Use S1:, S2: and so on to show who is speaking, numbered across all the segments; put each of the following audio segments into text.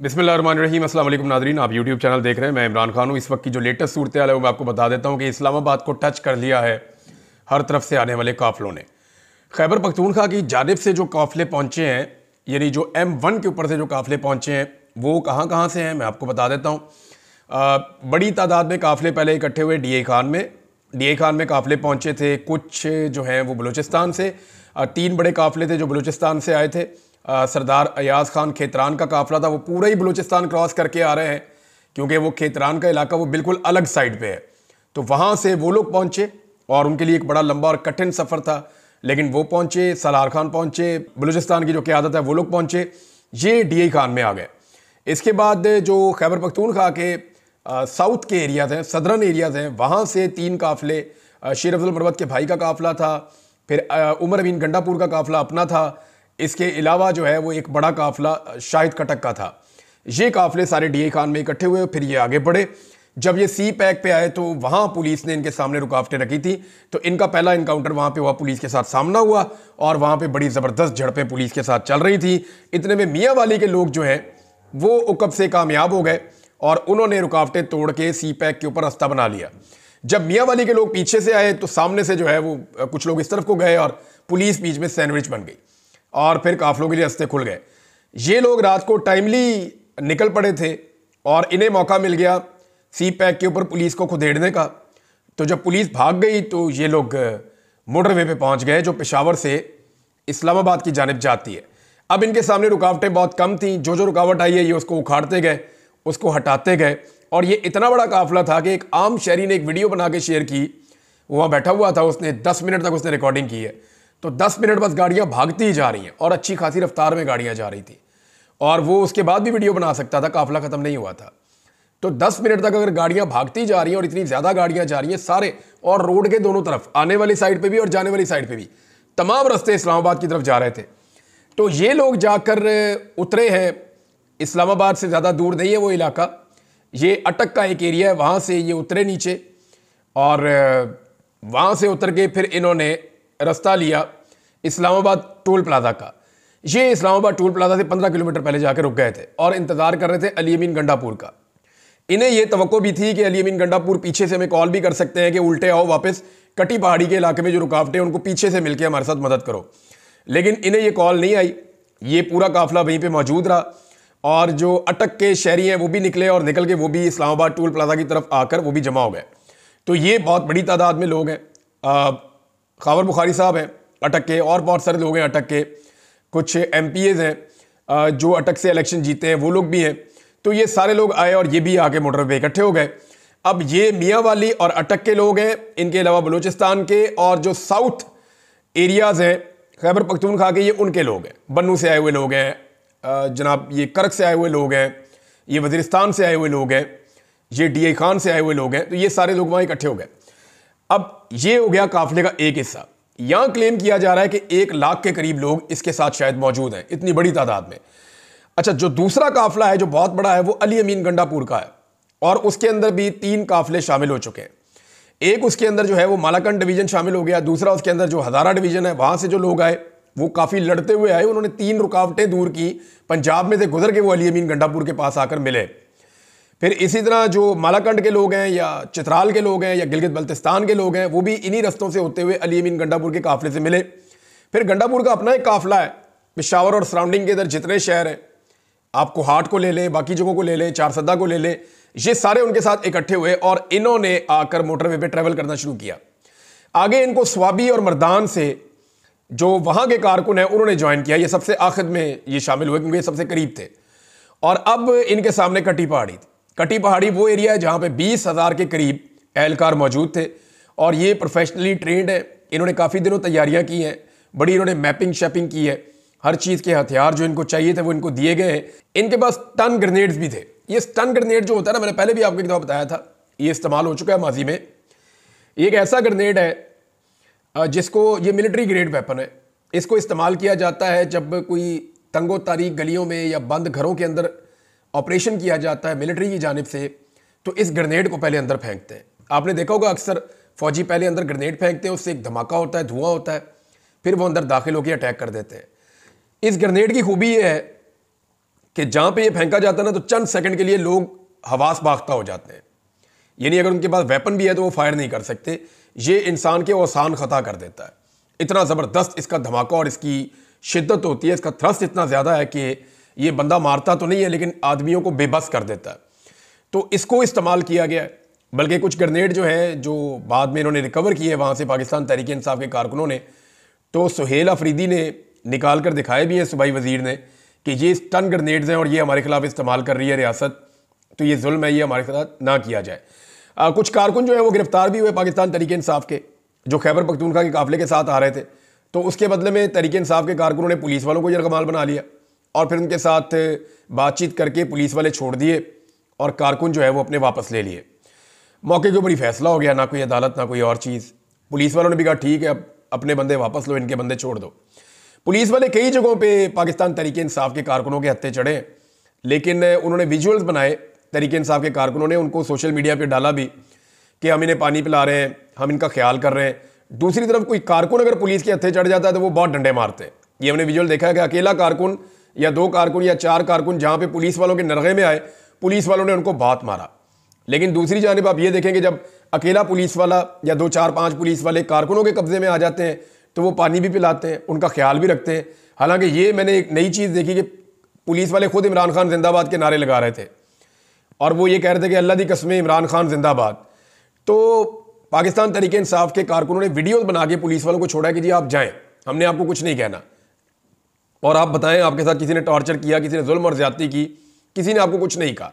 S1: बिस्मिल्लाहिर्रहमानिर्रहीम। अस्सलाम वालेकुम नादरीन, आप यूट्यूब चैनल देख रहे हैं। मैं इमरान खान हूँ। इस वक्त की जो लेटेस्ट सूरत हाल है वो मैं आपको बता देता हूँ कि इस्लामाबाद को टच कर लिया है हर तरफ से आने वाले काफ़िलों ने। खैबर पख्तूनख्वा की जानिब से जो काफ़िले पहुँचे हैं, यानी जो M1 के ऊपर से जो काफ़िले पहुँचे हैं, वो कहाँ कहाँ से हैं मैं आपको बता देता हूँ। बड़ी तादाद में काफ़िले पहले इकट्ठे हुए डी ए खान में काफ़िले पहुँचे थे। कुछ जो हैं वो बलूचिस्तान से, 3 बड़े काफ़िले थे जो बलूचिस्तान से आए थे। सरदार अयाज खान खेतरान का काफ़िला था, वो पूरा ही बलूचिस्तान क्रॉस करके आ रहे हैं क्योंकि वो खेतरान का इलाका वो बिल्कुल अलग साइड पे है। तो वहाँ से वो लोग पहुँचे और उनके लिए एक बड़ा लंबा और कठिन सफ़र था, लेकिन वो पहुँचे। सलार खान पहुँचे, बलूचिस्तान की जो क़यादत है वो लोग पहुँचे, ये DI खान में आ गए। इसके बाद जो खैबर पख्तूनख्वा के साउथ के एरियाज़ हैं, सदरन एरियाज़ हैं, वहाँ से 3 काफ़िले, शेर अफजल मरवत के भाई का काफ़िला था, फिर उमर अमीन गंडापुर का काफ़िला अपना था। इसके अलावा जो है वो एक बड़ा काफ़िला शाहिद कटक का था। ये काफ़िले सारे DI खान में इकट्ठे हुए, फिर ये आगे बढ़े। जब ये सी पैक पे आए तो वहाँ पुलिस ने इनके सामने रुकावटें रखी थी, तो इनका पहला इनकाउंटर वहाँ पे हुआ, पुलिस के साथ सामना हुआ और वहाँ पे बड़ी ज़बरदस्त झड़पें पुलिस के साथ चल रही थी। इतने में मियाँ वाली के लोग जो हैं वो उकब से कामयाब हो गए और उन्होंने रुकावटें तोड़ के सी पैक के ऊपर रास्ता बना लिया। जब मियाँ वाली के लोग पीछे से आए तो सामने से जो है वो कुछ लोग इस तरफ को गए और पुलिस बीच में सैंडविच बन गई और फिर काफिलों के लिए रास्ते खुल गए। ये लोग रात को टाइमली निकल पड़े थे और इन्हें मौका मिल गया सी पैक के ऊपर पुलिस को खुदेड़ने का। तो जब पुलिस भाग गई तो ये लोग मोटरवे पे पहुंच गए जो पेशावर से इस्लामाबाद की जानिब जाती है। अब इनके सामने रुकावटें बहुत कम थी, जो रुकावट आई है ये उसको उखाड़ते गए, उसको हटाते गए। और ये इतना बड़ा काफिला था कि एक आम शहरी ने एक वीडियो बना के शेयर की, वहाँ बैठा हुआ था, उसने 10 मिनट तक उसने रिकॉर्डिंग की है। तो 10 मिनट बस गाड़ियां भागती ही जा रही हैं और अच्छी खासी रफ्तार में गाड़ियां जा रही थी और वो उसके बाद भी वीडियो बना सकता था, काफिला खत्म नहीं हुआ था। तो 10 मिनट तक अगर गाड़ियां भागती जा रही हैं और इतनी ज्यादा गाड़ियां जा रही हैं सारे, और रोड के दोनों तरफ, आने वाली साइड पे भी और जाने वाली साइड पे भी, तमाम रास्ते इस्लामाबाद की तरफ जा रहे थे। तो ये लोग जाकर उतरे हैं, इस्लामाबाद से ज़्यादा दूर नहीं है वो इलाका, ये अटक का एक एरिया है, वहाँ से ये उतरे नीचे और वहाँ से उतर के फिर इन्होंने रास्ता लिया इस्लामाबाद टोल प्लाजा का। ये इस्लामाबाद टोल प्लाजा से 15 किलोमीटर पहले जाकर रुक गए थे और इंतज़ार कर रहे थे अली अमीन गंडापुर का। इन्हें यह तवक्को भी थी कि अली अमीन गंडापुर पीछे से हमें कॉल भी कर सकते हैं कि उल्टे आओ वापस, कटी पहाड़ी के इलाके में जो रुकावटें उनको पीछे से मिलकर हमारे साथ मदद करो, लेकिन इन्हें यह कॉल नहीं आई। ये पूरा काफिला वहीं पर मौजूद रहा और जो अटक के शहरी हैं वो भी निकले और निकल के वो भी इस्लामाबाद टोल प्लाजा की तरफ आकर वो भी जमा हो गए। तो ये बहुत बड़ी तादाद में लोग हैं। खावर बुखारी साहब हैं अटक के, और बहुत सारे लोग हैं अटक के, कुछ MPs हैं जो अटक से इलेक्शन जीते हैं, वो लोग भी हैं। तो ये सारे लोग आए और ये भी आके मोटर पे इकट्ठे हो गए। अब ये मियाँ वाली और अटक के लोग हैं, इनके अलावा बलूचिस्तान के और जो साउथ एरियाज़ हैं खैबर पख्तूनख्वा के, ये उनके लोग हैं। बन्नू से आए हुए लोग हैं, जनाब ये करक से आए हुए लोग हैं, ये वज़ीरिस्तान से आए हुए लोग हैं, ये DI खान से आए हुए लोग हैं। तो ये सारे लोग वहाँ इकट्ठे हो गए। अब ये हो गया काफिले का एक हिस्सा। यहां क्लेम किया जा रहा है कि 1 लाख के करीब लोग इसके साथ शायद मौजूद हैं, इतनी बड़ी तादाद में। अच्छा, जो दूसरा काफिला है जो बहुत बड़ा है वो अली अमीन गंडापुर का है और उसके अंदर भी 3 काफिले शामिल हो चुके हैं। एक उसके अंदर जो है वो मालाकंड डिवीजन शामिल हो गया, दूसरा उसके अंदर जो हज़ारा डिवीजन है वहां से जो लोग आए वो काफ़ी लड़ते हुए आए, उन्होंने 3 रुकावटें दूर की, पंजाब में से गुजर के वो अली अमीन गंडापुर के पास आकर मिले। फिर इसी तरह जो मालाकंड के लोग हैं या चित्राल के लोग हैं या गिलगित बल्तिस्तान के लोग हैं वो भी इन्हीं रस्तों से होते हुए अली अमीन गंडापुर के काफिले से मिले। फिर गंडापुर का अपना एक काफिला है, पेशावर और सराउंडिंग के इधर जितने शहर हैं, आप कोहाट को ले लें, बाकी जगहों को ले लें, चारसदा को ले लें, ये सारे उनके साथ इकट्ठे हुए और इन्होंने आकर मोटरवे पे ट्रैवल करना शुरू किया। आगे इनको स्वाबी और मर्दान से जो वहां के कारकुन हैं उन्होंने ज्वाइन किया। ये सबसे आखिर में ये शामिल हुए क्योंकि ये सबसे करीब थे। और अब इनके सामने कटी पहाड़ी थी। कटी पहाड़ी वो एरिया है जहाँ पे 20,000 के करीब एहलकार मौजूद थे और ये प्रोफेशनली ट्रेंड है। इन्होंने काफ़ी दिनों तैयारियां की हैं, बड़ी इन्होंने मैपिंग शैपिंग की है, हर चीज़ के हथियार जो इनको चाहिए थे वो इनको दिए गए हैं। इनके पास स्टन ग्रेनेड्स भी थे। ये स्टन ग्रेनेड जो होता है ना, मैंने पहले भी आपको एक दफ़ा बताया था, ये इस्तेमाल हो चुका है माजी में। ये एक ऐसा ग्रेनेड है जिसको, ये मिलिट्री ग्रेड वेपन है, इसको इस्तेमाल किया जाता है जब कोई तंगो तारीख गलियों में या बंद घरों के अंदर ऑपरेशन किया जाता है मिलिट्री की जानिब से, तो इस ग्रेनेड को पहले अंदर फेंकते हैं। आपने देखा होगा अक्सर फौजी पहले अंदर ग्रेनेड फेंकते हैं, उससे एक धमाका होता है, धुआं होता है, फिर वो अंदर दाखिल होकर अटैक कर देते हैं। इस ग्रेनेड की खूबी ये है कि जहां पे ये फेंका जाता है ना, तो चंद सेकंड के लिए लोग हवास बाख्ता हो जाते हैं। यानी अगर उनके पास वेपन भी है तो वो फायर नहीं कर सकते। ये इंसान के औसान खता कर देता है। इतना ज़बरदस्त इसका धमाका और इसकी शिद्दत होती है, इसका थ्रस्ट इतना ज़्यादा है कि ये बंदा मारता तो नहीं है लेकिन आदमियों को बेबस कर देता है। तो इसको इस्तेमाल किया गया है। बल्कि कुछ ग्रेनेड जो हैं, जो बाद में इन्होंने रिकवर किए वहाँ से पाकिस्तान तहरीक इंसाफ के कारकुनों ने, तो सुहेल अफरीदी ने निकाल कर दिखाए भी हैं सूबाई वजीर ने कि ये स्टन ग्रेनेड्स हैं और ये हमारे खिलाफ इस्तेमाल कर रही है रियासत, तो ये जुल्म है, ये हमारे साथ ना किया जाए। कुछ कारकुन जो है वो गिरफ्तार भी हुए पाकिस्तान तहरीक इंसाफ के, जो खैबर पख्तूनख्वा के काफिले के साथ आ रहे थे। तो उसके बदले में तहरीक इंसाफ के कारकुनों ने पुलिस वालों को यरगमाल बना लिया और फिर उनके साथ बातचीत करके पुलिस वाले छोड़ दिए और कारकुन जो है वो अपने वापस ले लिए। मौके के ऊपर ही फैसला हो गया, ना कोई अदालत ना कोई और चीज़। पुलिस वालों ने भी कहा ठीक है, अब अपने बंदे वापस लो, इनके बंदे छोड़ दो। पुलिस वाले कई जगहों पे पाकिस्तान तहरीक इंसाफ के कारकुनों के हत्थे चढ़े, लेकिन उन्होंने विजुअल्स बनाए तहरीक इंसाफ के कारकुनों ने, उनको सोशल मीडिया पे डाला भी कि हम इन्हें पानी पिला रहे हैं, हम इनका ख्याल कर रहे हैं। दूसरी तरफ कोई कारकुन अगर पुलिस के हत्थे चढ़ जाता है तो वो बहुत डंडे मारते हैं। ये हमने विजुअल देखा है कि अकेला कारकुन या 2 कारकुन या 4 कारकुन जहाँ पे पुलिस वालों के नरगे में आए, पुलिस वालों ने उनको बहुत मारा। लेकिन दूसरी जानिब आप ये देखेंगे जब अकेला पुलिस वाला या 2 4 5 पुलिस वाले कारकुनों के कब्जे में आ जाते हैं तो वो पानी भी पिलाते हैं, उनका ख्याल भी रखते हैं। हालांकि ये मैंने एक नई चीज़ देखी कि पुलिस वाले खुद इमरान खान जिंदाबाद के नारे लगा रहे थे और वो ये कह रहे थे कि अल्लाह दी कसमें इमरान खान जिंदाबाद। तो पाकिस्तान तहरीक इंसाफ के कारकुनों ने वीडियोस बना के पुलिस वालों को छोड़ा कि जी आप जाएं, हमने आपको कुछ नहीं कहना, और आप बताएं आपके साथ किसी ने टॉर्चर किया, किसी ने जुल्म और ज्यादती की, किसी ने आपको कुछ नहीं कहा।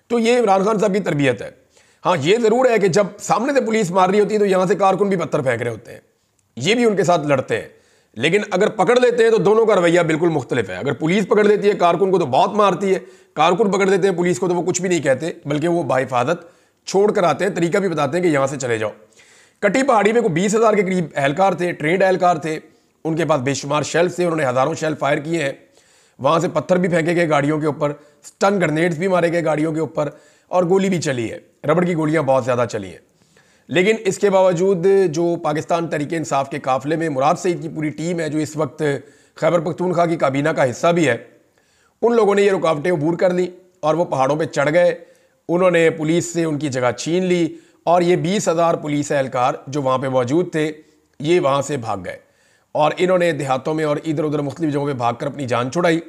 S1: तो ये इमरान खान साहब की तरबियत है। हाँ, ये ज़रूर है कि जब सामने से पुलिस मार रही होती है तो यहाँ से कारकुन भी पत्थर फेंक रहे होते हैं, ये भी उनके साथ लड़ते हैं। लेकिन अगर पकड़ लेते हैं तो दोनों का रवैया बिल्कुल मुख्तलिफ है। अगर पुलिस पकड़ लेती है कारकुन को तो बहुत मारती है, कारकुन पकड़ लेते हैं पुलिस को तो वो कुछ भी नहीं कहते, बल्कि वो बाहिफाजत छोड़ कर आते हैं, तरीका भी बताते हैं कि यहाँ से चले जाओ। कटी पहाड़ी में को 20,000 के करीब एहलकार थे, ट्रेंड एहलकार थे, उनके पास बेशुमार शेल्फ थे, उन्होंने हज़ारों शेल्फ फायर किए हैं। वहाँ से पत्थर भी फेंके गए गाड़ियों के ऊपर, स्टन ग्रेनेड्स भी मारे गए गाड़ियों के ऊपर, और गोली भी चली है, रबड़ की गोलियाँ बहुत ज़्यादा चली हैं। लेकिन इसके बावजूद जो पाकिस्तान तहरीक इंसाफ के काफिले में मुराद सईद की पूरी टीम है, जो इस वक्त खैबर पख्तूनख्वा की काबीना का हिस्सा भी है, उन लोगों ने ये रुकावटें अबूर कर ली और वो पहाड़ों पे चढ़ गए। उन्होंने पुलिस से उनकी जगह छीन ली और ये 20,000 पुलिस एहलकार जो वहाँ पे मौजूद थे, ये वहाँ से भाग गए और इन्होंने देहातों में और इधर उधर मुख्तलिफ जगहों पर भाग कर अपनी जान छुड़ाई।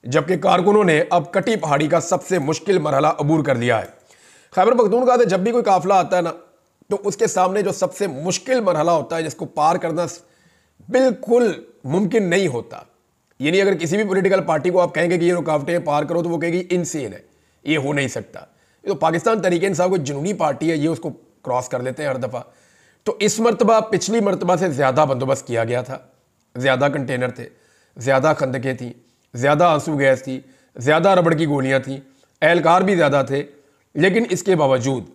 S1: जबकि कारकुनों ने अब कटी पहाड़ी का सबसे मुश्किल मरहला अबूर कर लिया है। खैबर पख्तूनख्वा से जब भी कोई काफिला आता है ना, तो उसके सामने जो सबसे मुश्किल मरहला होता है, जिसको पार करना बिल्कुल मुमकिन नहीं होता। यानी अगर किसी भी पॉलिटिकल पार्टी को आप कहेंगे कि ये रुकावटें पार करो तो वो कहेगी इनसेन है, ये हो नहीं सकता। तो पाकिस्तान तहरीक इंसाफ कोई जुनूनी पार्टी है, ये उसको क्रॉस कर लेते हैं हर दफ़ा। तो इस मरतबा पिछली मरतबा से ज़्यादा बंदोबस्त किया गया था, ज़्यादा कंटेनर थे, ज़्यादा खंदकें थी, ज़्यादा आंसू गैस थी, ज़्यादा रबड़ की गोलियाँ थी, एहलकार भी ज़्यादा थे। लेकिन इसके बावजूद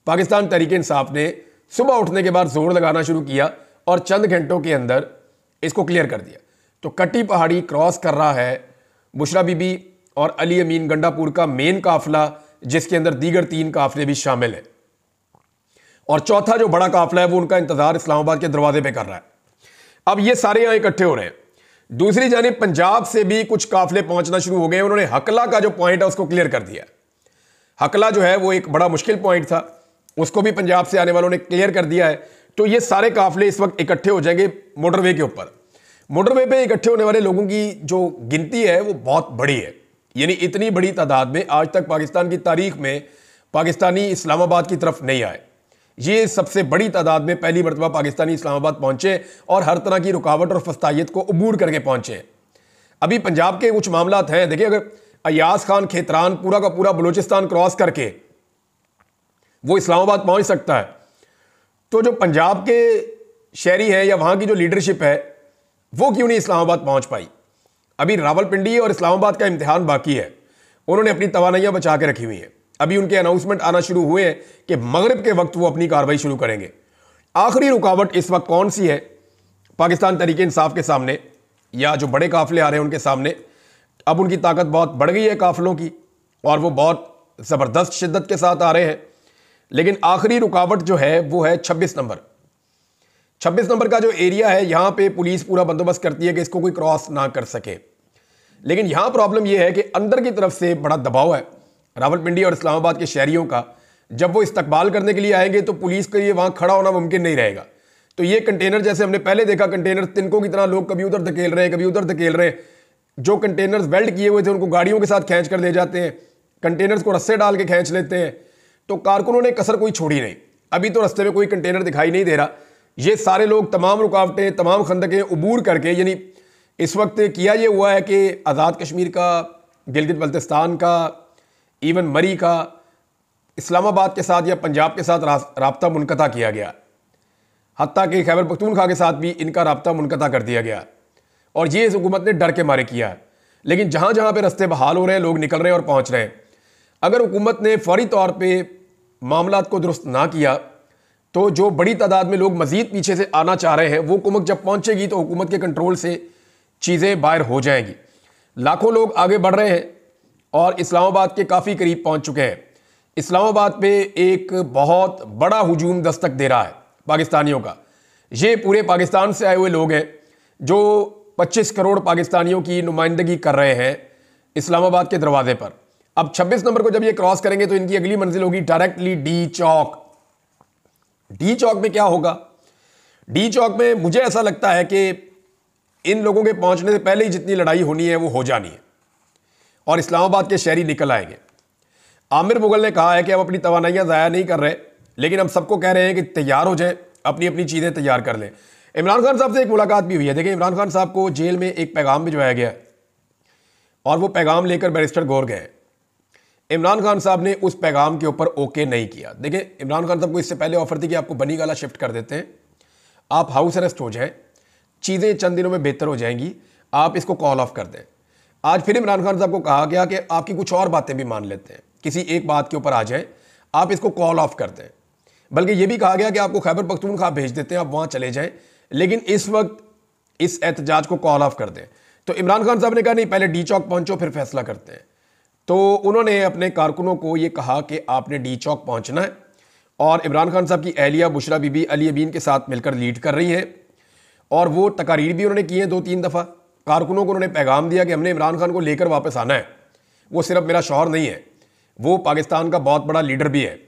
S1: पाकिस्तान तहरीक इंसाफ ने सुबह उठने के बाद जोर लगाना शुरू किया और चंद घंटों के अंदर इसको क्लियर कर दिया। तो कटी पहाड़ी क्रॉस कर रहा है बुशरा बीबी और अली अमीन गंडापुर का मेन काफिला, जिसके अंदर दीगर 3 काफिले भी शामिल है, और चौथा जो बड़ा काफिला है वो उनका इंतजार इस्लामाबाद के दरवाजे पे कर रहा है। अब ये सारे यहाँ इकट्ठे हो रहे हैं। दूसरी जानिब पंजाब से भी कुछ काफिले पहुंचना शुरू हो गए। उन्होंने हकला का जो पॉइंट है उसको क्लियर कर दिया। हकला जो है वो एक बड़ा मुश्किल पॉइंट था, उसको भी पंजाब से आने वालों ने क्लियर कर दिया है। तो ये सारे काफिले इस वक्त इकट्ठे हो जाएंगे मोटरवे के ऊपर। मोटरवे पे इकट्ठे होने वाले लोगों की जो गिनती है वो बहुत बड़ी है। यानी इतनी बड़ी तादाद में आज तक पाकिस्तान की तारीख में पाकिस्तानी इस्लामाबाद की तरफ नहीं आए। ये सबसे बड़ी तादाद में पहली मरतबा पाकिस्तानी इस्लामाबाद पहुंचे और हर तरह की रुकावट और फस्तायत को अबूर करके पहुंचे। अभी पंजाब के कुछ मामलात हैं, देखिए, अगर अयाज खान खेतरान पूरा का पूरा बलूचिस्तान क्रॉस करके वो इस्लामाबाद पहुंच सकता है, तो जो पंजाब के शहरी हैं या वहां की जो लीडरशिप है वो क्यों नहीं इस्लामाबाद पहुंच पाई। अभी रावलपिंडी और इस्लामाबाद का इम्तिहान बाकी है। उन्होंने अपनी तवानाइयां बचा के रखी हुई हैं। अभी उनके अनाउंसमेंट आना शुरू हुए हैं कि मगरिब के वक्त वो अपनी कार्रवाई शुरू करेंगे। आखिरी रुकावट इस वक्त कौन सी है पाकिस्तान तहरीक इंसाफ के सामने या जो बड़े काफिले आ रहे हैं उनके सामने? अब उनकी ताकत बहुत बढ़ गई है काफिलों की और वो बहुत ज़बरदस्त शिद्दत के साथ आ रहे हैं। लेकिन आखिरी रुकावट जो है वो है 26 नंबर। 26 नंबर का जो एरिया है, यहाँ पे पुलिस पूरा बंदोबस्त करती है कि इसको कोई क्रॉस ना कर सके। लेकिन यहां प्रॉब्लम यह है कि अंदर की तरफ से बड़ा दबाव है रावलपिंडी और इस्लामाबाद के शहरियों का। जब वो इस्तकबाल करने के लिए आएंगे तो पुलिस के लिए वहां खड़ा होना मुमकिन नहीं रहेगा। तो ये कंटेनर, जैसे हमने पहले देखा, कंटेनर तिनकों की तरह लोग कभी उधर धकेल रहे हैं, कभी उधर धकेल रहे हैं। जो कंटेनर्स वेल्ड किए हुए थे उनको गाड़ियों के साथ खींच कर ले जाते हैं, कंटेनर्स को रस्से डाल के खींच लेते हैं। तो कारकुनों ने कसर कोई छोड़ी नहीं। अभी तो रस्ते में कोई कंटेनर दिखाई नहीं दे रहा। ये सारे लोग तमाम रुकावटें, तमाम खंदकें उबूर करके, यानी इस वक्त किया ये हुआ है कि आज़ाद कश्मीर का, गिलगित बल्तिस्तान का, इवन मरी का, इस्लामाबाद के साथ या पंजाब के साथ राब्ता मुनक़ता किया गया। हत्ता कि खैबर पख्तूनख्वा के साथ भी इनका राब्ता मुनक़ता कर दिया गया। और ये इस हुकूमत ने डर के मारे किया है। लेकिन जहाँ जहाँ पे रास्ते बहाल हो रहे हैं, लोग निकल रहे हैं और पहुँच रहे हैं। अगर हुकूमत ने फौरी तौर पर मामलात को दुरुस्त ना किया तो जो बड़ी तादाद में लोग मज़ीद पीछे से आना चाह रहे हैं, वो हुकूमत जब पहुँचेगी तो हुकूमत के कंट्रोल से चीज़ें बाहर हो जाएंगी। लाखों लोग आगे बढ़ रहे हैं और इस्लामाबाद के काफ़ी करीब पहुँच चुके हैं। इस्लामाबाद पे एक बहुत बड़ा हुजूम दस्तक दे रहा है पाकिस्तानियों का। ये पूरे पाकिस्तान से आए हुए लोग हैं जो 25 करोड़ पाकिस्तानियों की नुमाइंदगी कर रहे हैं इस्लामाबाद के दरवाजे पर। अब 26 नंबर को जब ये क्रॉस करेंगे तो इनकी अगली मंजिल होगी डायरेक्टली डी चौक। डी चौक में क्या होगा? डी चौक में मुझे ऐसा लगता है कि इन लोगों के पहुंचने से पहले ही जितनी लड़ाई होनी है वो हो जानी है और इस्लामाबाद के शहरी निकल आएंगे। आमिर मुगल ने कहा है कि हम अपनी तवानाइयाँ ज़ाया नहीं कर रहे, लेकिन हम सबको कह रहे हैं कि तैयार हो जाएं, अपनी अपनी चीज़ें तैयार कर लें। इमरान खान साहब से एक मुलाकात भी हुई है। देखिए, इमरान खान साहब को जेल में एक पैगाम भिजवाया गया और वो पैगाम लेकर बैरिस्टर गौर गए। इमरान खान साहब ने उस पैगाम के ऊपर ओके नहीं किया। देखिए, इमरान खान साहब को इससे पहले ऑफर थी कि आपको बनी गाला शिफ्ट कर देते हैं, आप हाउस अरेस्ट हो जाएं, चीज़ें चंद दिनों में बेहतर हो जाएंगी, आप इसको कॉल ऑफ कर दें। आज फिर इमरान खान साहब को कहा गया कि आपकी कुछ और बातें भी मान लेते हैं, किसी एक बात के ऊपर आ जाएं, आप इसको कॉल ऑफ कर दें। बल्कि ये भी कहा गया कि आपको खैबर पख्तूनख्वा भेज देते हैं, आप वहाँ चले जाएं, लेकिन इस वक्त इस एहतजाज को कॉल ऑफ कर दें। तो इमरान खान साहब ने कहा नहीं, पहले डी चौक पहुँचो फिर फैसला करते हैं। तो उन्होंने अपने कारकुनों को ये कहा कि आपने डी चौक पहुँचना है और इमरान खान साहब की अहलिया बुशरा बीबी अली अमीन के साथ मिलकर लीड कर रही है और वो तकारीर भी उन्होंने की है 2-3 दफ़ा। कारकुनों को उन्होंने पैगाम दिया कि हमने इमरान खान को लेकर वापस आना है। वो सिर्फ मेरा शौहर नहीं है, वो पाकिस्तान का बहुत बड़ा लीडर भी है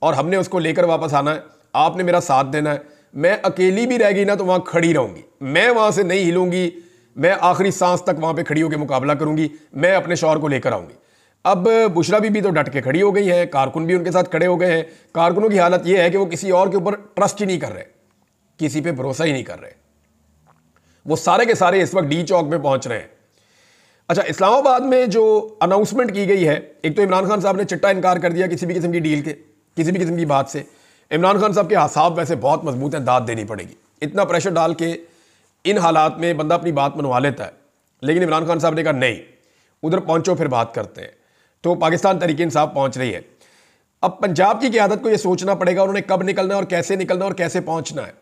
S1: और हमने उसको लेकर वापस आना है। आपने मेरा साथ देना है। मैं अकेली भी रह गई ना तो वहाँ खड़ी रहूँगी, मैं वहाँ से नहीं हिलूँगी, मैं आखिरी सांस तक वहाँ पर खड़ी होकर मुकाबला करूँगी, मैं अपने शौहर को लेकर आऊँगी। अब बुशरा बीबी तो डट के खड़ी हो गई है, कारकुन भी उनके साथ खड़े हो गए हैं। कारकुनों की हालत यह है कि वो किसी और के ऊपर ट्रस्ट ही नहीं कर रहे, किसी पे भरोसा ही नहीं कर रहे। वो सारे के सारे इस वक्त डी चौक में पहुंच रहे हैं। अच्छा, इस्लामाबाद में जो अनाउंसमेंट की गई है, एक तो इमरान खान साहब ने चिट्टा इनकार कर दिया किसी भी किस्म की डील के, किसी भी किस्म की बात से। इमरान खान साहब के हासाब वैसे बहुत मजबूत हैं, दाद देनी पड़ेगी। इतना प्रेशर डाल के इन हालात में बंदा अपनी बात मनवा लेता है, लेकिन इमरान खान साहब ने कहा नहीं, उधर पहुंचो फिर बात करते हैं। तो पाकिस्तान तहरीक इंसाफ पहुंच रही है। अब पंजाब की क़यादत को यह सोचना पड़ेगा उन्होंने कब निकलना है और कैसे निकलना है और कैसे पहुंचना है।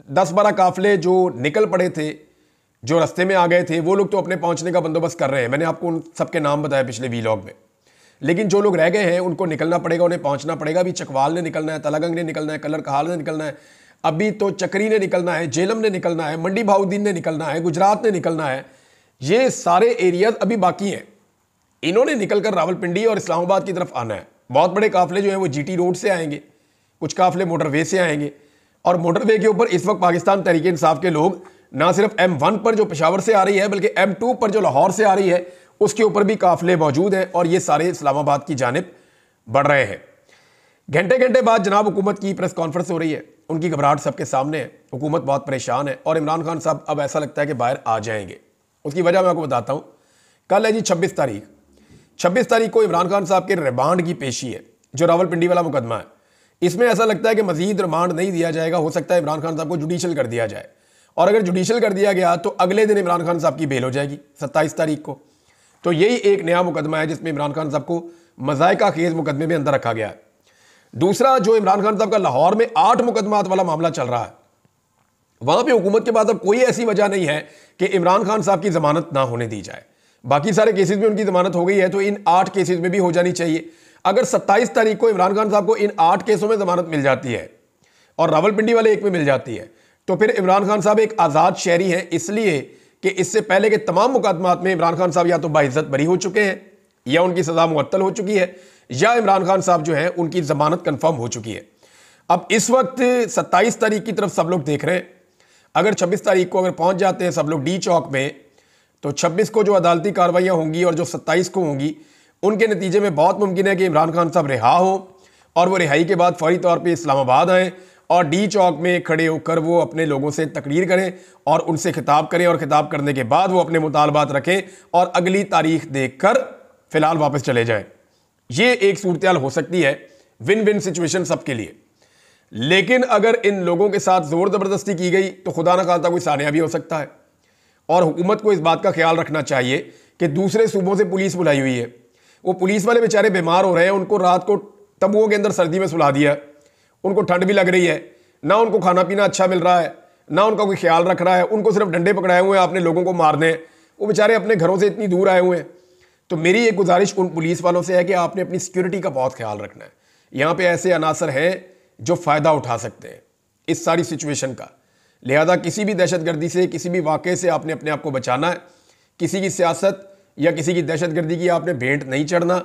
S1: 10-12 काफिले जो निकल पड़े थे, जो रास्ते में आ गए थे, वो लोग तो अपने पहुंचने का बंदोबस्त कर रहे हैं। मैंने आपको उन सबके नाम बताया पिछले वीलॉग में। लेकिन जो लोग रह गए हैं उनको निकलना पड़ेगा, उन्हें पहुंचना पड़ेगा। अभी चकवाल ने निकलना है, तलागंग ने निकलना है, कलर कहाल ने निकलना है, अभी तो चक्री ने निकलना है, जेलम ने निकलना है, मंडी भाउद्दीन ने निकलना है, गुजरात ने निकलना है। ये सारे एरियाज अभी बाकी हैं। इन्होंने निकलकर रावलपिंडी और इस्लामाबाद की तरफ आना है। बहुत बड़े काफिले जो हैं वो जीटी रोड से आएंगे, कुछ काफिले मोटरवे से आएंगे और मोटरवे के ऊपर इस वक्त पाकिस्तान तहरीक इंसाफ के लोग ना सिर्फ M1 पर जो पेशावर से आ रही है, बल्कि M2 पर जो लाहौर से आ रही है, उसके ऊपर भी काफिले मौजूद हैं और ये सारे इस्लामाबाद की जानिब बढ़ रहे हैं। घंटे घंटे बाद जनाब हुकूमत की प्रेस कॉन्फ्रेंस हो रही है, उनकी घबराहट सबके सामने है, हुकूमत बहुत परेशान है और इमरान खान साहब अब ऐसा लगता है कि बाहर आ जाएंगे। उसकी वजह मैं आपको बताता हूँ। कल है जी 26 तारीख। 26 तारीख को इमरान खान साहब के रिमांड की पेशी है, जो रावलपिंडी वाला मुकदमा है। इसमें ऐसा लगता है कि मजीद रिमांड नहीं दिया जाएगा, हो सकता है इमरान खान साहब को जुडिशल कर दिया जाए और अगर जुडिशल कर दिया गया तो अगले दिन इमरान खान साहब की बेल हो जाएगी 27 तारीख को। तो यही एक नया मुकदमा है जिसमें इमरान खान साहब को मज़ायका खेज मुकदमे में अंदर रखा गया है। दूसरा, जो इमरान खान साहब का लाहौर में 8 मुकदमात वाला मामला चल रहा है, वहां पर हुकूमत के पास अब कोई ऐसी वजह नहीं है कि इमरान खान साहब की जमानत ना होने दी जाए। बाकी सारे केसेस में उनकी जमानत हो गई है, तो इन 8 केसेस में भी हो जानी चाहिए। अगर 27 तारीख को इमरान खान साहब को इन 8 केसों में जमानत मिल जाती है और रावलपिंडी वाले एक में मिल जाती है, तो फिर इमरान खान साहब एक आज़ाद शहरी हैं, इसलिए कि इससे पहले के तमाम मुकदमात में इमरान खान साहब या तो बाइज्जत बरी हो चुके हैं, या उनकी सज़ा मुअत्तल हो चुकी है, या इमरान खान साहब जो है उनकी ज़मानत कन्फर्म हो चुकी है। अब इस वक्त 27 तारीख की तरफ सब लोग देख रहे हैं। अगर 26 तारीख को अगर पहुंच जाते हैं सब लोग डी चौक में, तो 26 को जो अदालती कार्रवाइयाँ होंगी और जो 27 को होंगी, उनके नतीजे में बहुत मुमकिन है कि इमरान खान साहब रिहा हो और वो रिहाई के बाद फौरी तौर पे इस्लामाबाद आएँ और डी चौक में खड़े होकर वो अपने लोगों से तकरीर करें और उनसे खिताब करें, और खिताब करने के बाद वो अपने मुतालबात रखें और अगली तारीख देखकर फिलहाल वापस चले जाएं। ये एक सूरत हो सकती है, विन विन सिचुएशन सबके लिए। लेकिन अगर इन लोगों के साथ जोर ज़बरदस्ती की गई तो खुदा न खास्ता कोई सानिया भी हो सकता है। और हुकूमत को इस बात का ख्याल रखना चाहिए कि दूसरे सूबों से पुलिस बुलाई हुई है, वो पुलिस वाले बेचारे बीमार हो रहे हैं, उनको रात को तंबुओं के अंदर सर्दी में सुला दिया, उनको ठंड भी लग रही है, ना उनको खाना पीना अच्छा मिल रहा है, ना उनका कोई ख्याल रख रहा है, उनको सिर्फ डंडे पकड़ाए हुए हैं आपने लोगों को मारने, वो बेचारे अपने घरों से इतनी दूर आए हुए हैं। तो मेरी एक गुजारिश उन पुलिस वालों से है कि आपने अपनी सिक्योरिटी का बहुत ख्याल रखना है। यहाँ पे ऐसे अनासर हैं जो फ़ायदा उठा सकते हैं इस सारी सिचुएशन का, लिहाजा किसी भी दहशतगर्दी से, किसी भी वाक़े से आपने अपने आप को बचाना है। किसी की सियासत या किसी की दहशतगर्दी की आपने भेंट नहीं चढ़ना।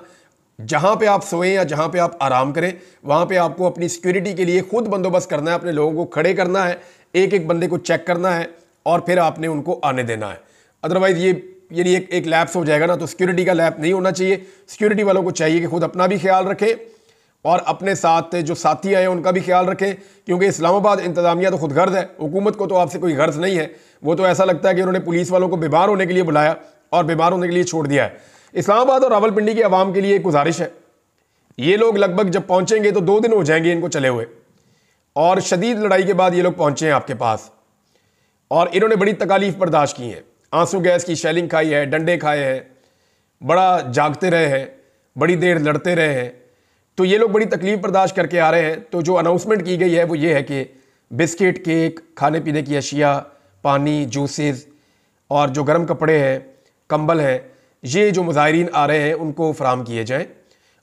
S1: जहाँ पे आप सोएं या जहाँ पे आप आराम करें, वहाँ पे आपको अपनी सिक्योरिटी के लिए खुद बंदोबस्त करना है, अपने लोगों को खड़े करना है, एक एक बंदे को चेक करना है और फिर आपने उनको आने देना है। अदरवाइज़ ये एक लैप्स हो जाएगा ना, तो सिक्योरिटी का लैप नहीं होना चाहिए। सिक्योरिटी वालों को चाहिए कि खुद अपना भी ख्याल रखें और अपने साथ जो साथी आए उनका भी ख्याल रखें, क्योंकि इस्लामाबाद इंतज़ामिया तो खुद गर्ज है, हुकूमत को तो आपसे कोई गर्ज नहीं है। वो तो ऐसा लगता है कि उन्होंने पुलिस वालों को बीमार होने के लिए बुलाया और बीमार होने के लिए छोड़ दिया है। इस्लामाबाद और रावलपिंडी की आवाम के लिए एक गुजारिश है, ये लोग लगभग जब पहुंचेंगे तो 2 दिन हो जाएंगे इनको चले हुए, और शदीद लड़ाई के बाद ये लोग पहुंचे हैं आपके पास, और इन्होंने बड़ी तकालीफ बर्दाश्त की हैं, आंसू गैस की शेलिंग खाई है, डंडे खाए हैं, बड़ा जागते रहे हैं, बड़ी देर लड़ते रहे हैं। तो ये लोग बड़ी तकलीफ बर्दाश्त करके आ रहे हैं। तो जो अनाउंसमेंट की गई है वो ये है कि बिस्किट, केक, खाने पीने की अशिया, पानी, जूसेस और जो गर्म कपड़े हैं, कंबल हैं, ये जो मुज़ाहिरीन आ रहे हैं उनको फराहम किए जाएँ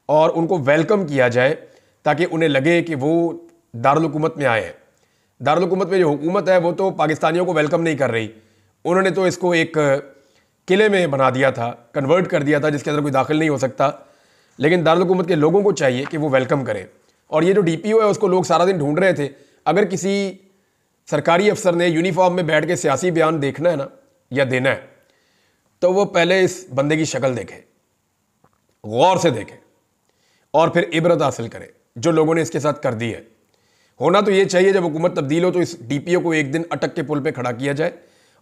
S1: और उनको वेलकम किया जाए, ताकि उन्हें लगे कि वो दारुल हुकूमत में आए हैं। दारुल हुकूमत में जो हुकूमत है वो तो पाकिस्तानियों को वेलकम नहीं कर रही, उन्होंने तो इसको एक किले में बना दिया था, कन्वर्ट कर दिया था, जिसके अंदर कोई दाखिल नहीं हो सकता। लेकिन दारुल हुकूमत के लोगों को चाहिए कि वो वेलकम करें। और ये जो DPO है उसको लोग सारा दिन ढूंढ रहे थे। अगर किसी सरकारी अफसर ने यूनिफॉर्म में बैठ के सियासी बयान देखना है ना या देना है, तो वो पहले इस बंदे की शक्ल देखे, गौर से देखे और फिर इबरत हासिल करे जो लोगों ने इसके साथ कर दी है। होना तो ये चाहिए जब हुकूमत तब्दील हो तो इस DPO को एक दिन अटक के पुल पे खड़ा किया जाए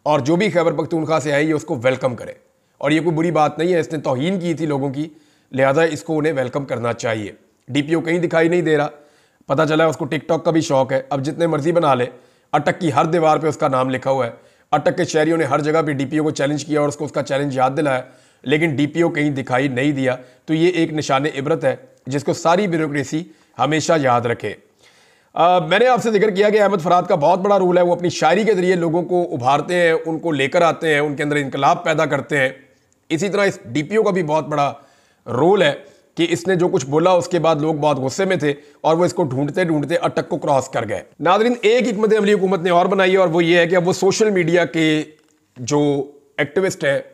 S1: और जो भी खैबर पख्तूनख्वा से आई है उसको वेलकम करे। और ये कोई बुरी बात नहीं है, इसने तौहीन की थी लोगों की, लिहाजा इसको उन्हें वेलकम करना चाहिए। DPO कहीं दिखाई नहीं दे रहा, पता चला है उसको टिकटॉक का भी शौक है, अब जितने मर्जी बना ले। अटक की हर दीवार पे उसका नाम लिखा हुआ है। अटक के शहरियों ने हर जगह पे DPO को चैलेंज किया और उसको उसका चैलेंज याद दिलाया, लेकिन DPO कहीं दिखाई नहीं दिया। तो ये एक निशान इबरत है जिसको सारी ब्यूरोक्रेसी हमेशा याद रखे। मैंने आपसे जिक्र किया कि अहमद फराद का बहुत बड़ा रोल है, वो अपनी शायरी के जरिए लोगों को उभारते हैं, उनको लेकर आते हैं, उनके अंदर इनकलाब पैदा करते हैं। इसी तरह इस DPO का भी बहुत बड़ा रोल है कि इसने जो कुछ बोला उसके बाद लोग बहुत गुस्से में थे और वो इसको ढूंढते ढूंढते अटक को क्रॉस कर गए। नाज़रीन, एक हिकमत अमली हुकूमत ने और बनाई है और वो ये है कि अब वो सोशल मीडिया के जो एक्टिविस्ट हैं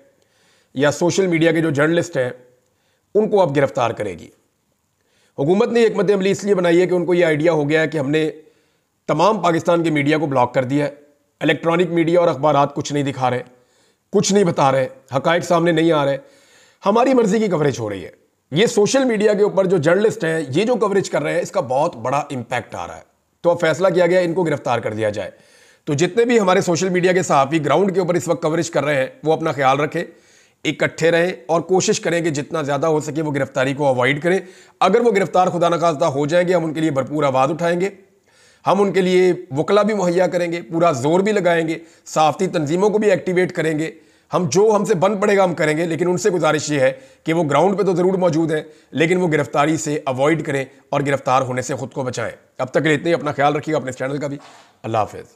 S1: या सोशल मीडिया के जो जर्नलिस्ट हैं उनको अब गिरफ्तार करेगी। हुकूमत ने हिकमत अमली इसलिए बनाई है कि उनको ये आइडिया हो गया है कि हमने तमाम पाकिस्तान के मीडिया को ब्लॉक कर दिया है। इलेक्ट्रॉनिक मीडिया और अखबारात कुछ नहीं दिखा रहे, कुछ नहीं बता रहे, हकायक सामने नहीं आ रहे, हमारी मर्जी की कवरेज हो रही है। ये सोशल मीडिया के ऊपर जो जर्नलिस्ट हैं ये जो कवरेज कर रहे हैं इसका बहुत बड़ा इंपैक्ट आ रहा है। तो अब फैसला किया गया इनको गिरफ्तार कर दिया जाए। तो जितने भी हमारे सोशल मीडिया के सहाफ़ी ग्राउंड के ऊपर इस वक्त कवरेज कर रहे हैं वो अपना ख्याल रखें, इकट्ठे रहें और कोशिश करें कि जितना ज़्यादा हो सके वो गिरफ्तारी को अवॉइड करें। अगर वो गिरफ्तार खुदा न खास्ता हो जाएंगे, हम उनके लिए भरपूर आवाज़ उठाएंगे, हम उनके लिए वकला भी मुहैया करेंगे, पूरा जोर भी लगाएंगे, सहाफ़ती तंजीमों को भी एक्टिवेट करेंगे। हम जो हमसे बन पड़ेगा हम करेंगे, लेकिन उनसे गुजारिश ये है कि वो ग्राउंड पे तो ज़रूर मौजूद हैं, लेकिन वो गिरफ्तारी से अवॉइड करें और गिरफ्तार होने से ख़ुद को बचाएं। अब तक इतने ही, अपना ख्याल रखिएगा, अपने चैनल का भी। अल्लाह हाफ़िज़।